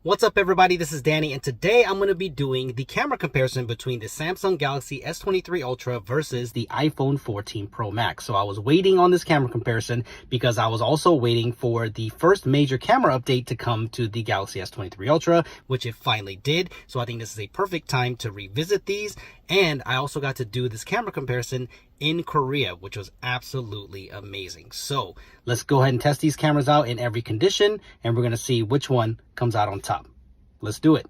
What's up everybody, this is Danny, and today I'm going to be doing the camera comparison between the Samsung Galaxy S23 Ultra versus the iPhone 14 Pro Max. So I was waiting on this camera comparison because I was also waiting for the first major camera update to come to the Galaxy S23 Ultra, which it finally did. So I think this is a perfect time to revisit these, and I also got to do this camera comparison in Korea, which was absolutely amazing. So let's go ahead and test these cameras out in every condition, and we're going to see which one comes out on top. Let's do it.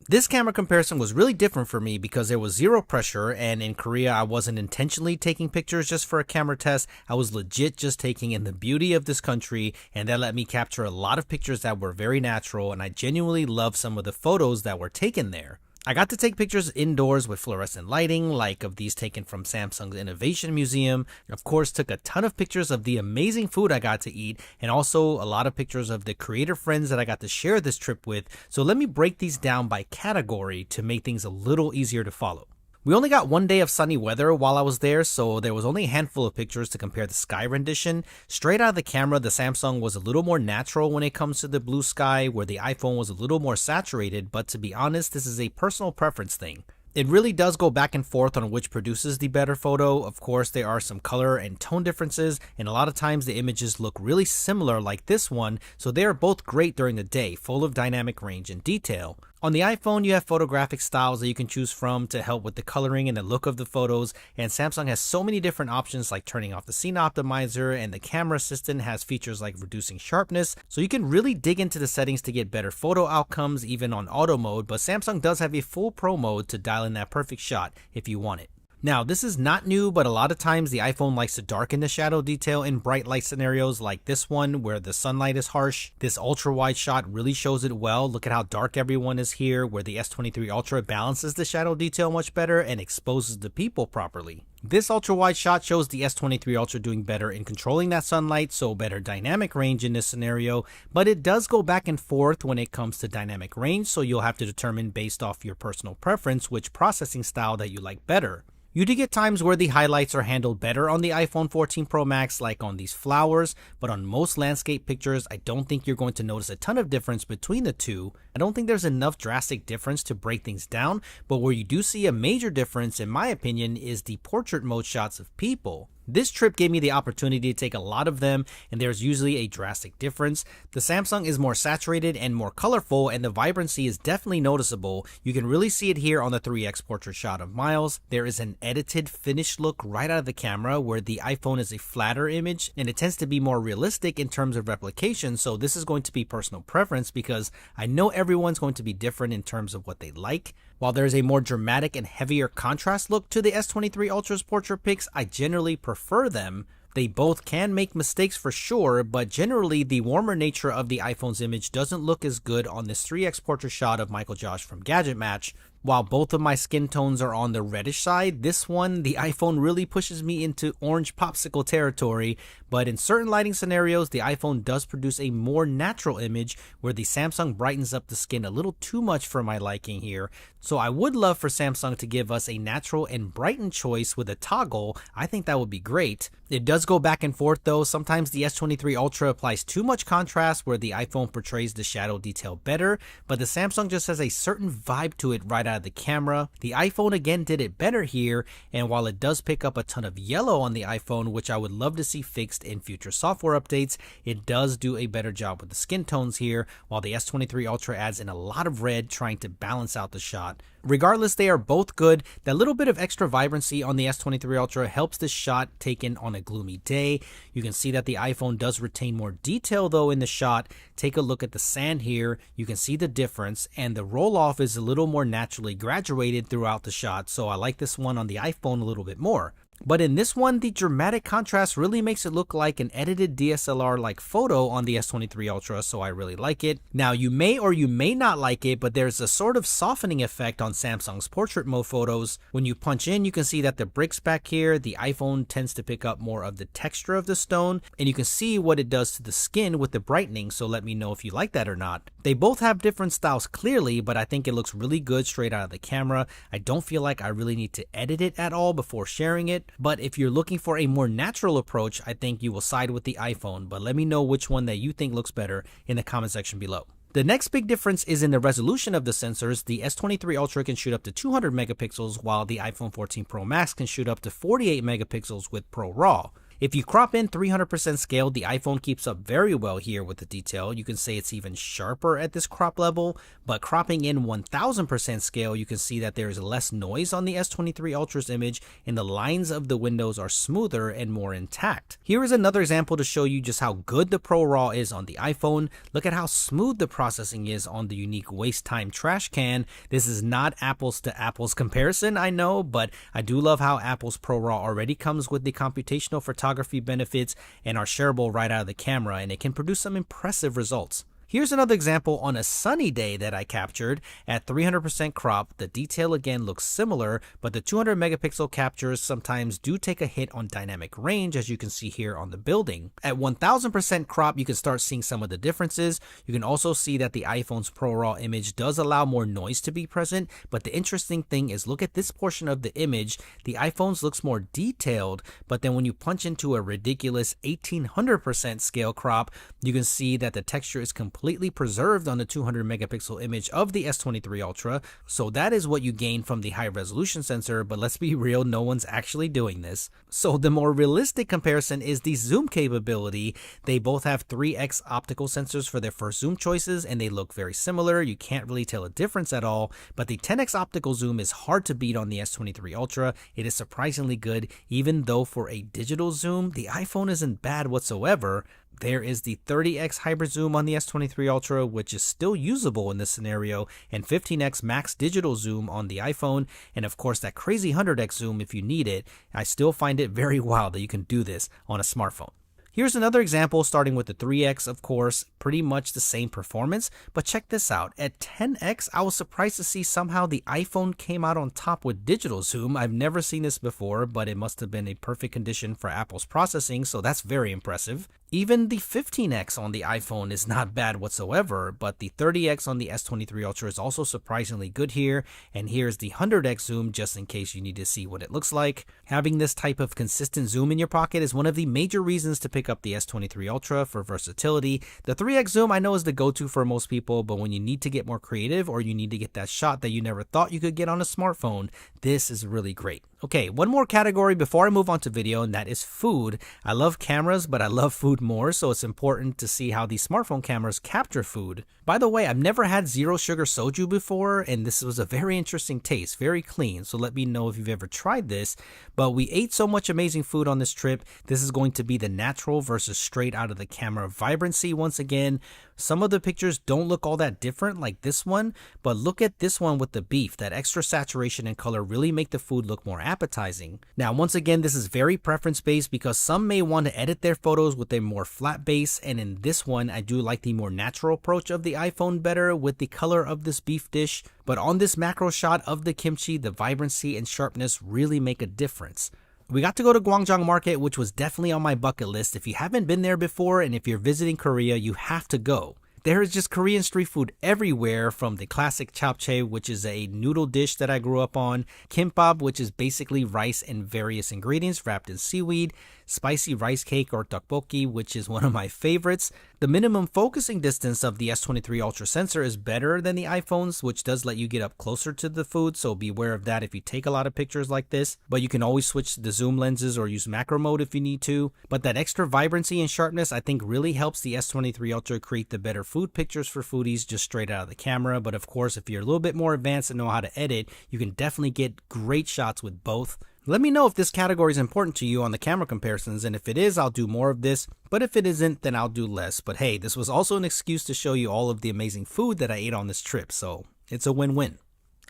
This camera comparison was really different for me because there was zero pressure, and in Korea I wasn't intentionally taking pictures just for a camera test. I was legit just taking in the beauty of this country, and that let me capture a lot of pictures that were very natural, and I genuinely love some of the photos that were taken there. I got to take pictures indoors with fluorescent lighting, like of these taken from Samsung's Innovation Museum. Of course, took a ton of pictures of the amazing food I got to eat, and also a lot of pictures of the creator friends that I got to share this trip with. So let me break these down by category to make things a little easier to follow. We only got one day of sunny weather while I was there, so there was only a handful of pictures to compare the sky rendition. Straight out of the camera, the Samsung was a little more natural when it comes to the blue sky, where the iPhone was a little more saturated, but to be honest, this is a personal preference thing. It really does go back and forth on which produces the better photo. Of course, there are some color and tone differences, and a lot of times the images look really similar like this one, so they are both great during the day, full of dynamic range and detail. On the iPhone, you have photographic styles that you can choose from to help with the coloring and the look of the photos, and Samsung has so many different options like turning off the scene optimizer, and the camera assistant has features like reducing sharpness, so you can really dig into the settings to get better photo outcomes even on auto mode, but Samsung does have a full pro mode to dial in that perfect shot if you want it. Now, this is not new, but a lot of times the iPhone likes to darken the shadow detail in bright light scenarios like this one where the sunlight is harsh. This ultra wide shot really shows it well. Look at how dark everyone is here, where the S23 Ultra balances the shadow detail much better and exposes the people properly. This ultra wide shot shows the S23 Ultra doing better in controlling that sunlight, so better dynamic range in this scenario, but it does go back and forth when it comes to dynamic range, so you'll have to determine based off your personal preference which processing style that you like better. You do get times where the highlights are handled better on the iPhone 14 Pro Max, like on these flowers, but on most landscape pictures, I don't think you're going to notice a ton of difference between the two. I don't think there's enough drastic difference to break things down, but where you do see a major difference, in my opinion, is the portrait mode shots of people. This trip gave me the opportunity to take a lot of them, and there's usually a drastic difference. The Samsung is more saturated and more colorful, and the vibrancy is definitely noticeable. You can really see it here on the 3x portrait shot of Miles. There is an edited, finished look right out of the camera, where the iPhone is a flatter image, and it tends to be more realistic in terms of replication, so this is going to be personal preference because I know everyone's going to be different in terms of what they like. While there's a more dramatic and heavier contrast look to the S23 Ultra's portrait pics, I generally prefer them. They both can make mistakes for sure, but generally the warmer nature of the iPhone's image doesn't look as good on this 3x portrait shot of Michael Josh from Gadget Match. While both of my skin tones are on the reddish side, this one, the iPhone really pushes me into orange popsicle territory, but in certain lighting scenarios, the iPhone does produce a more natural image where the Samsung brightens up the skin a little too much for my liking here. So I would love for Samsung to give us a natural and brightened choice with a toggle. I think that would be great. It does go back and forth though. Sometimes the S23 Ultra applies too much contrast where the iPhone portrays the shadow detail better, but the Samsung just has a certain vibe to it right out of the camera. The iPhone again did it better here, and while it does pick up a ton of yellow on the iPhone, which I would love to see fixed in future software updates, it does do a better job with the skin tones here, while the S23 Ultra adds in a lot of red trying to balance out the shot. Regardless, they are both good. That little bit of extra vibrancy on the S23 Ultra helps this shot taken on a gloomy day. You can see that the iPhone does retain more detail though in the shot. Take a look at the sand here. You can see the difference, and the roll off is a little more naturally graduated throughout the shot, so I like this one on the iPhone a little bit more. But in this one, the dramatic contrast really makes it look like an edited DSLR-like photo on the S23 Ultra, so I really like it. Now, you may or you may not like it, but there's a sort of softening effect on Samsung's portrait mode photos. When you punch in, you can see that the bricks back here, the iPhone tends to pick up more of the texture of the stone, and you can see what it does to the skin with the brightening, so let me know if you like that or not. They both have different styles clearly, but I think it looks really good straight out of the camera. I don't feel like I really need to edit it at all before sharing it. But if you're looking for a more natural approach, I think you will side with the iPhone, but let me know which one that you think looks better in the comment section below. The next big difference is in the resolution of the sensors. The S23 Ultra can shoot up to 200 megapixels, while the iPhone 14 Pro Max can shoot up to 48 megapixels with Pro RAW. If you crop in 300% scale, the iPhone keeps up very well here with the detail. You can say it's even sharper at this crop level, but cropping in 1000% scale, you can see that there is less noise on the S23 Ultra's image and the lines of the windows are smoother and more intact. Here is another example to show you just how good the Pro RAW is on the iPhone. Look at how smooth the processing is on the unique waste time trash can. This is not apples to apples comparison, I know, but I do love how Apple's Pro RAW already comes with the computational photography benefits and are shareable right out of the camera, and it can produce some impressive results. Here's another example on a sunny day that I captured at 300% crop. The detail again looks similar, but the 200 megapixel captures sometimes do take a hit on dynamic range, as you can see here on the building. At 1000% crop, you can start seeing some of the differences. You can also see that the iPhone's Pro RAW image does allow more noise to be present, but the interesting thing is look at this portion of the image. The iPhone's looks more detailed, but then when you punch into a ridiculous 1800% scale crop, you can see that the texture is completely preserved on the 200 megapixel image of the S23 Ultra. So that is what you gain from the high resolution sensor, but let's be real, no one's actually doing this. So the more realistic comparison is the zoom capability. They both have 3x optical sensors for their first zoom choices, and they look very similar. You can't really tell a difference at all, but the 10x optical zoom is hard to beat on the S23 Ultra. It is surprisingly good, even though for a digital zoom, the iPhone isn't bad whatsoever. There is the 30x hybrid zoom on the S23 Ultra, which is still usable in this scenario, and 15x max digital zoom on the iPhone, and of course that crazy 100x zoom if you need it. I still find it very wild that you can do this on a smartphone. Here's another example starting with the 3x, of course, pretty much the same performance, but check this out. At 10x, I was surprised to see somehow the iPhone came out on top with digital zoom. I've never seen this before, but it must have been a perfect condition for Apple's processing, so that's very impressive. Even the 15x on the iPhone is not bad whatsoever, but the 30x on the S23 Ultra is also surprisingly good here, and here's the 100x zoom just in case you need to see what it looks like. Having this type of consistent zoom in your pocket is one of the major reasons to pick up the S23 Ultra for versatility. The 3x zoom I know is the go-to for most people, but when you need to get more creative or you need to get that shot that you never thought you could get on a smartphone, this is really great. Okay, one more category before I move on to video, and that is food. I love cameras, but I love food more, so it's important to see how these smartphone cameras capture food. By the way, I've never had zero sugar soju before, and this was a very interesting taste, very clean, so let me know if you've ever tried this. But we ate so much amazing food on this trip. This is going to be the natural versus straight out of the camera vibrancy once again. Some of the pictures don't look all that different like this one, but look at this one with the beef. That extra saturation and color really make the food look more appetizing. Now, once again, this is very preference based because some may want to edit their photos with a more flat base, and in this one, I do like the more natural approach of the iPhone better with the color of this beef dish. But on this macro shot of the kimchi, the vibrancy and sharpness really make a difference. We got to go to Gwangjang Market, which was definitely on my bucket list. If you haven't been there before and if you're visiting Korea, you have to go. There is just Korean street food everywhere, from the classic japchae, which is a noodle dish that I grew up on, kimbap, which is basically rice and various ingredients wrapped in seaweed, spicy rice cake or tteokbokki, which is one of my favorites. The minimum focusing distance of the S23 Ultra sensor is better than the iPhone's, which does let you get up closer to the food, so be aware of that if you take a lot of pictures like this. But you can always switch to the zoom lenses or use macro mode if you need to. But that extra vibrancy and sharpness I think really helps the S23 Ultra create the better food pictures for foodies just straight out of the camera. But of course, if you're a little bit more advanced and know how to edit, you can definitely get great shots with both. Let me know if this category is important to you on the camera comparisons, and if it is, I'll do more of this, but if it isn't, then I'll do less. But hey, this was also an excuse to show you all of the amazing food that I ate on this trip, so it's a win-win.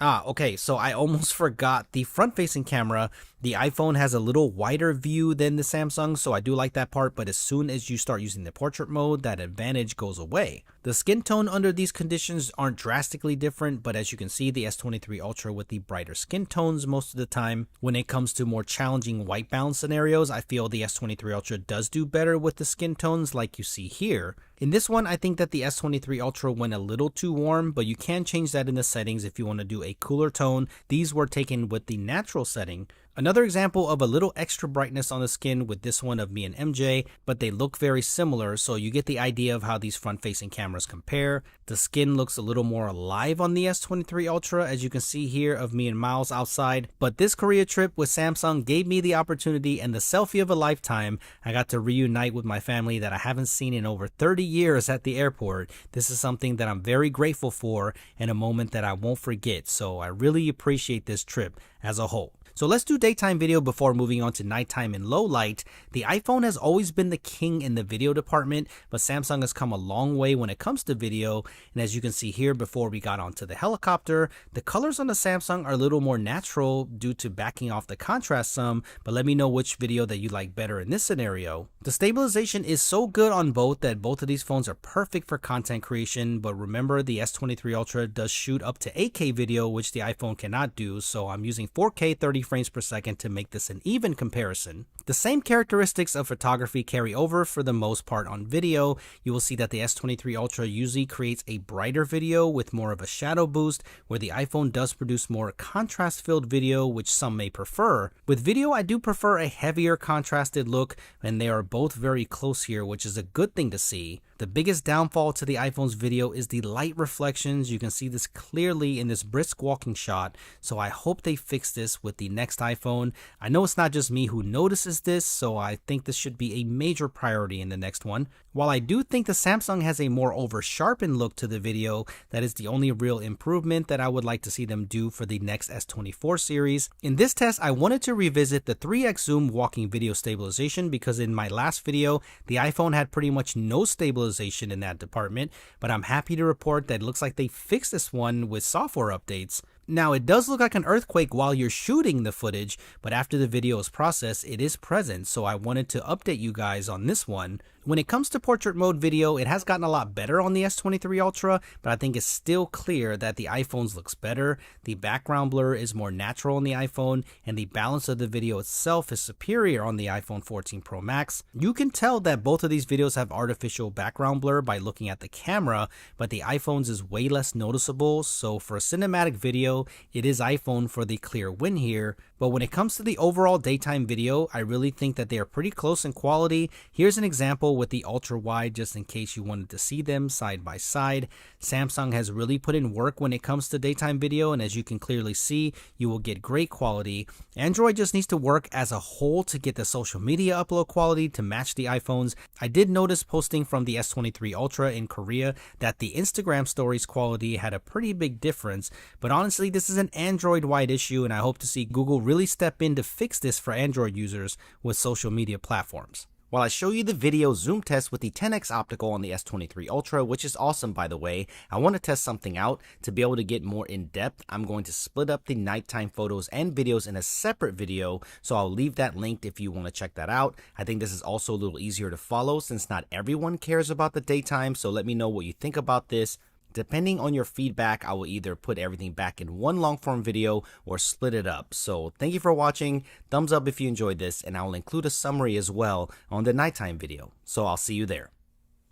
Okay, so I almost forgot the front-facing camera. The iPhone has a little wider view than the Samsung, so I do like that part, but as soon as you start using the portrait mode, that advantage goes away. The skin tone under these conditions aren't drastically different, but as you can see, the S23 Ultra with the brighter skin tones most of the time. When it comes to more challenging white balance scenarios, I feel the S23 Ultra does do better with the skin tones like you see here. In this one, I think that the S23 Ultra went a little too warm, but you can change that in the settings if you want to do a cooler tone. These were taken with the natural setting. Another example of a little extra brightness on the skin with this one of me and MJ, but they look very similar, so you get the idea of how these front-facing cameras compare. The skin looks a little more alive on the S23 Ultra, as you can see here of me and Miles outside. But this Korea trip with Samsung gave me the opportunity and the selfie of a lifetime. I got to reunite with my family that I haven't seen in over 30 years at the airport. This is something that I'm very grateful for and a moment that I won't forget, so I really appreciate this trip as a whole. So let's do daytime video before moving on to nighttime and low light. The iPhone has always been the king in the video department, but Samsung has come a long way when it comes to video. And as you can see here before we got onto the helicopter, the colors on the Samsung are a little more natural due to backing off the contrast some, but let me know which video that you like better in this scenario. The stabilization is so good on both that both of these phones are perfect for content creation, but remember the S23 Ultra does shoot up to 8K video, which the iPhone cannot do, so I'm using 4K 30 frames per second to make this an even comparison. The same characteristics of photography carry over for the most part on video. You will see that the S23 Ultra usually creates a brighter video with more of a shadow boost, where the iPhone does produce more contrast-filled video, which some may prefer. With video, I do prefer a heavier contrasted look, and they are both very close here, which is a good thing to see. The biggest downfall to the iPhone's video is the light reflections. You can see this clearly in this brisk walking shot, so I hope they fix this with the next iPhone. I know it's not just me who notices this, so I think this should be a major priority in the next one. While I do think the Samsung has a more over-sharpened look to the video, that is the only real improvement that I would like to see them do for the next S24 series. In this test, I wanted to revisit the 3x zoom walking video stabilization because in my last video, the iPhone had pretty much no stabilization in that department, but I'm happy to report that it looks like they fixed this one with software updates. Now, it does look like an earthquake while you're shooting the footage, but after the video is processed, it is present, so I wanted to update you guys on this one. When it comes to portrait mode video, it has gotten a lot better on the S23 Ultra, but I think it's still clear that the iPhone's looks better. The background blur is more natural on the iPhone, and the balance of the video itself is superior on the iPhone 14 Pro Max. You can tell that both of these videos have artificial background blur by looking at the camera, but the iPhone's is way less noticeable, so for a cinematic video, it is iPhone for the clear win here. But when it comes to the overall daytime video, I really think that they are pretty close in quality. Here's an example with the ultra wide, just in case you wanted to see them side by side. Samsung has really put in work when it comes to daytime video, and as you can clearly see, you will get great quality. Android just needs to work as a whole to get the social media upload quality to match the iPhones. I did notice posting from the S23 Ultra in Korea that the Instagram stories quality had a pretty big difference, but honestly, this is an Android-wide issue, and I hope to see Google really step in to fix this for Android users with social media platforms. While I show you the video zoom test with the 10x optical on the S23 Ultra, which is awesome by the way, I want to test something out. To be able to get more in depth, I'm going to split up the nighttime photos and videos in a separate video, so I'll leave that linked if you want to check that out. I think this is also a little easier to follow since not everyone cares about the daytime, so let me know what you think about this. Depending on your feedback, I will either put everything back in one long form video or split it up. So thank you for watching. Thumbs up if you enjoyed this, and I will include a summary as well on the nighttime video. So I'll see you there.